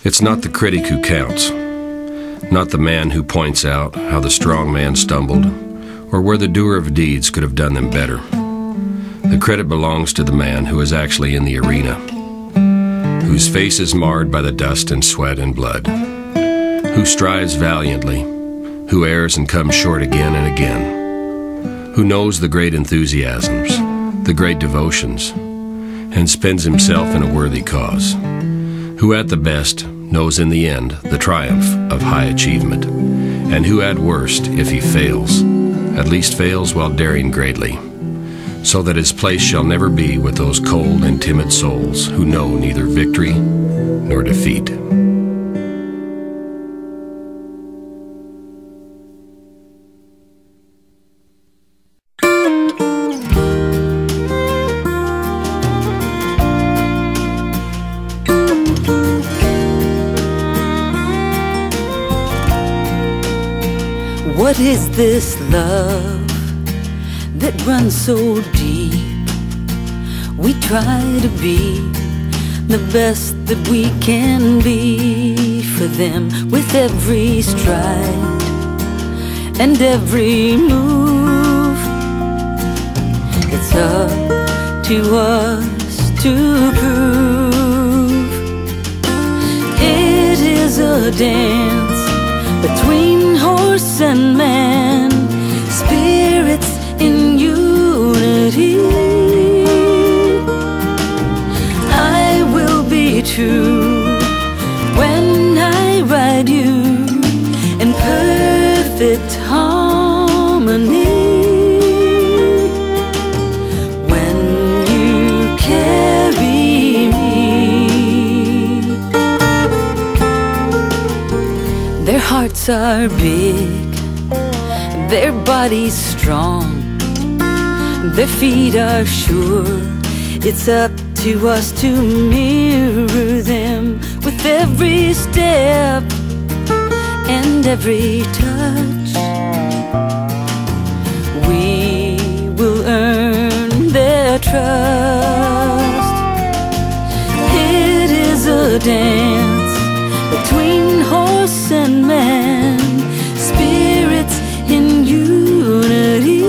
It's not the critic who counts, not the man who points out how the strong man stumbled, or where the doer of deeds could have done them better. The credit belongs to the man who is actually in the arena, whose face is marred by the dust and sweat and blood, who strives valiantly, who errs and comes short again and again, who knows the great enthusiasms, the great devotions, and spends himself in a worthy cause, who at the best knows in the end the triumph of high achievement, and who at worst, if he fails, at least fails while daring greatly, so that his place shall never be with those cold and timid souls who know neither victory nor defeat. What is this love that runs so deep? We try to be the best that we can be for them, with every stride and every move. It's up to us to prove. It is a dance between horse and man, spirits in unity. I will be true when I ride you in perfect harmony. When you carry me, their hearts are big, their bodies strong, their feet are sure. It's up to us to mirror them with every step and every touch. We will earn their trust. It is a dance between horse and man, spirits in unity.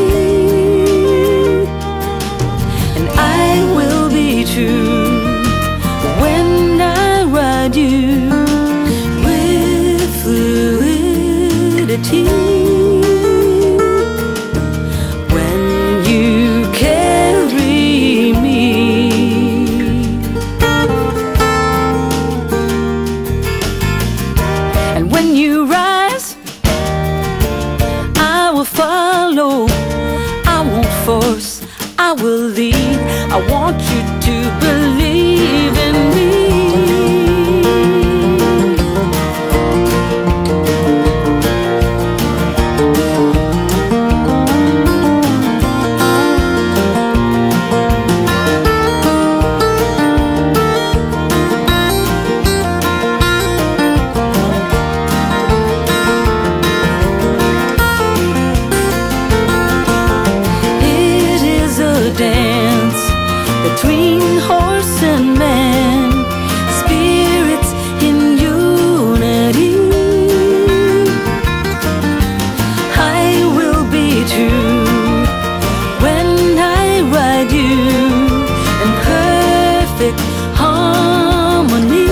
And I will be true when I ride you with fluidity. When you carry me, and when you rise, I will follow. I won't force, I will lead. I want you to believe in me. Between horse and man, spirits in unity. I will be true when I ride you in perfect harmony.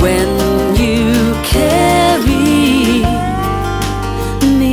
When you carry me.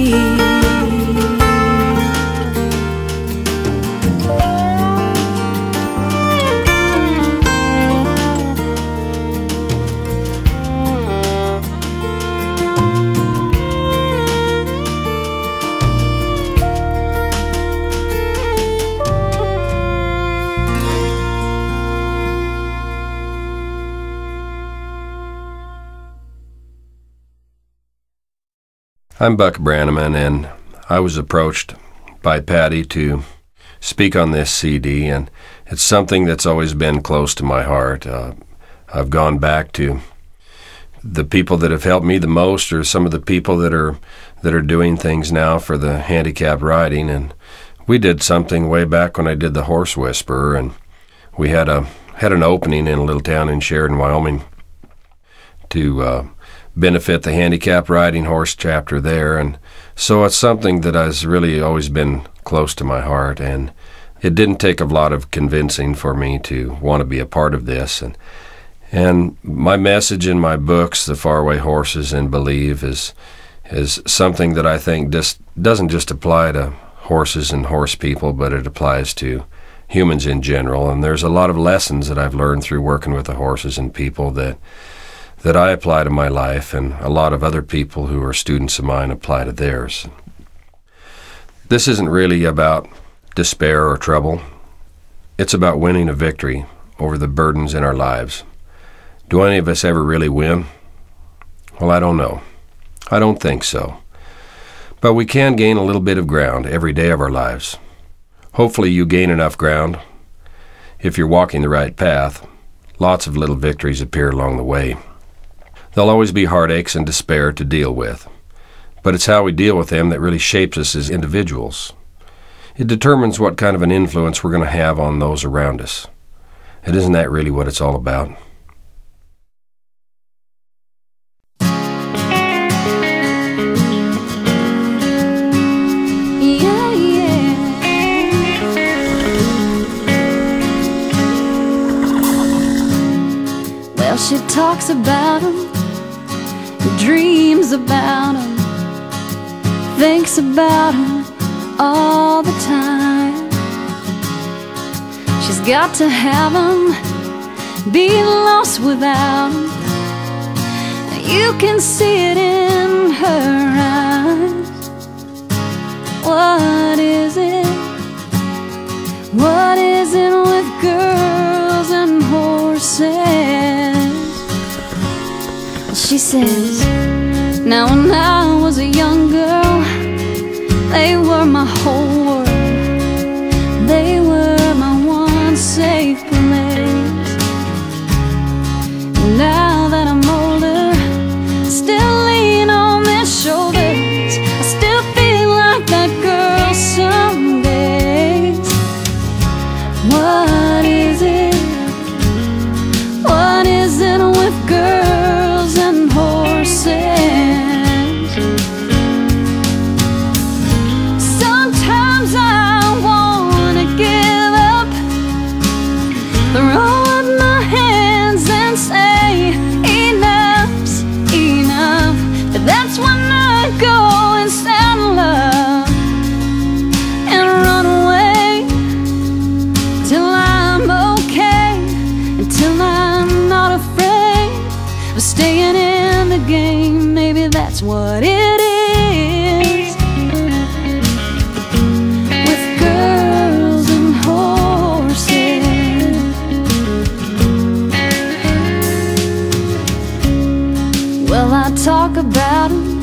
I'm Buck Brannaman, and I was approached by Patty to speak on this CD, and it's something that's always been close to my heart. I've gone back to the people that have helped me the most, or some of the people that are doing things now for the handicap riding. And we did something way back when I did the Horse Whisperer, and we had a had an opening in a little town in Sheridan, Wyoming, to benefit the handicap riding horse chapter there. And so it's something that has really always been close to my heart, and it didn't take a lot of convincing for me to want to be a part of this. And my message in my books, The Faraway Horses and Believe, is something that I think doesn't just apply to horses and horse people, but it applies to humans in general. And there's a lot of lessons that I've learned through working with the horses and people that I apply to my life, and a lot of other people who are students of mine apply to theirs. This isn't really about despair or trouble. It's about winning a victory over the burdens in our lives. Do any of us ever really win? Well, I don't know. I don't think so. But we can gain a little bit of ground every day of our lives. Hopefully you gain enough ground. If you're walking the right path, lots of little victories appear along the way. There'll always be heartaches and despair to deal with, but it's how we deal with them that really shapes us as individuals. It determines what kind of an influence we're going to have on those around us. And isn't that really what it's all about? Well, she talks about him, dreams about him, thinks about him all the time. She's got to have him, be lost without him. You can see it in her eyes. What is it? What is it with girls and horses? She says, now when I was a young girl, they were my whole world. They were my one safe place. Now that I'm older, I still lean on their shoulders. I still feel like that girl some days. What is it? What is it with girls and horses? Sometimes I wanna give up, throw up my hands and say enough's enough. But that's when I go and stand love and run away till I'm okay, until I'm not afraid of staying in the game. Maybe that's what it is with girls and horses. Well, I talk about 'em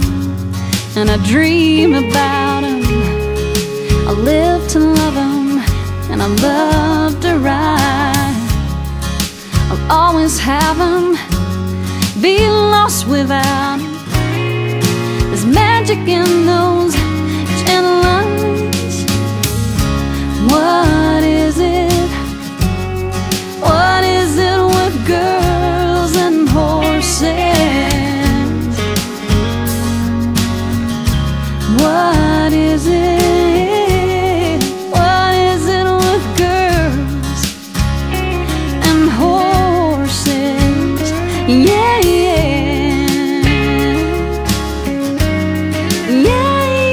and I dream about 'em. I live to love 'em and I love to ride. I'll always have 'em, be lost without 'em. There's magic in those gentle lines. What is it? What is it with girls and horses? What is it? What is it with girls and horses? Yeah, yeah, yeah,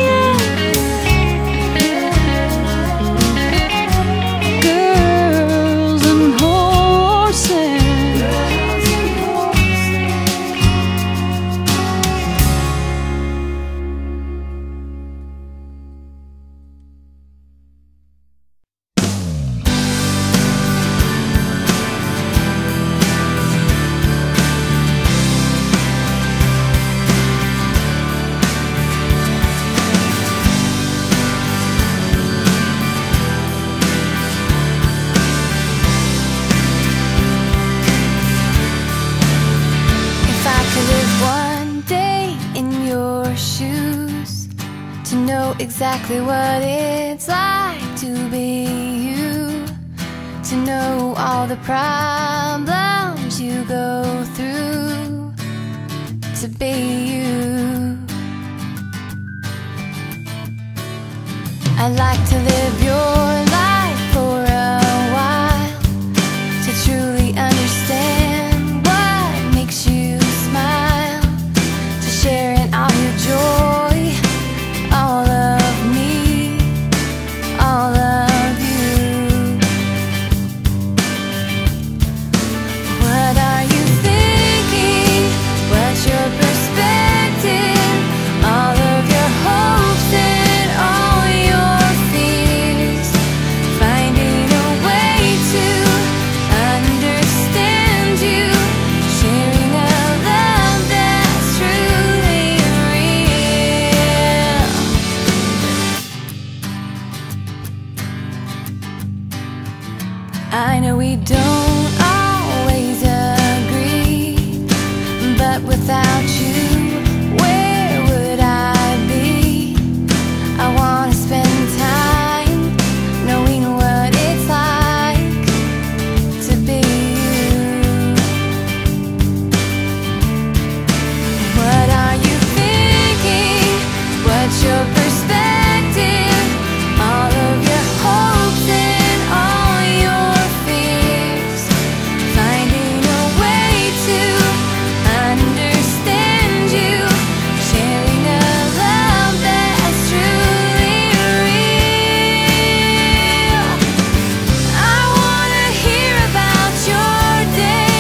yeah. Girls and horses. If I could live one day in your shoes, to know exactly what it's like to be you, to know all the problems you go through to be you. I'd like to live your life for a while, to truly understand what makes you smile, to share in all your joy, all of me, all of you. What are you thinking? What's your perspective? All of your hopes and all your fears, finding a way to understand you, sharing a love that's truly real. I know we don't always agree, but without you, where would I be? I wanna spend time knowing what it's like to be you. What are you thinking? What's your perspective? All of your hopes and all your fears, finding a way to understand you, sharing a love that's truly real. I wanna hear about your day,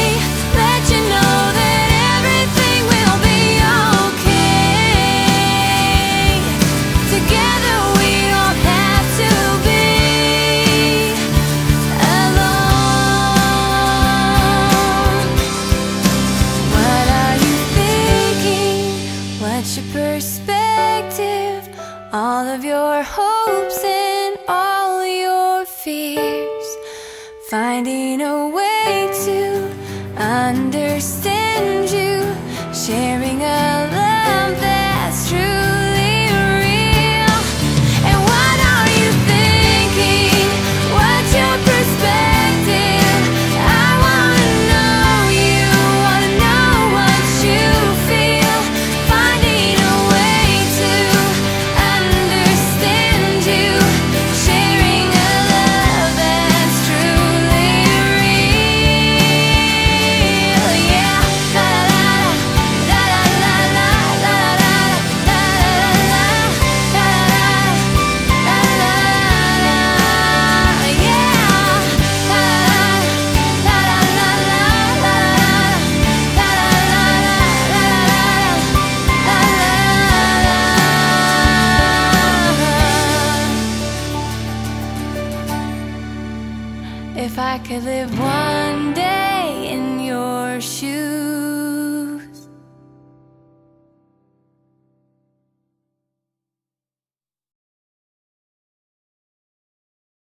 let you know that everything will be okay. Together we don't have to be alone. What are you thinking? What's your perspective? All of your hopes and all your fears, finding a way to understand you, sharing a love that's truly real. And what are you thinking? What's your perspective? I wanna know you, wanna know what you feel, finding a way to understand you, sharing a love that's truly real. Yeah, la la la la la la la la la la la la, yeah, la la la la la. If I could live one day in your shoes,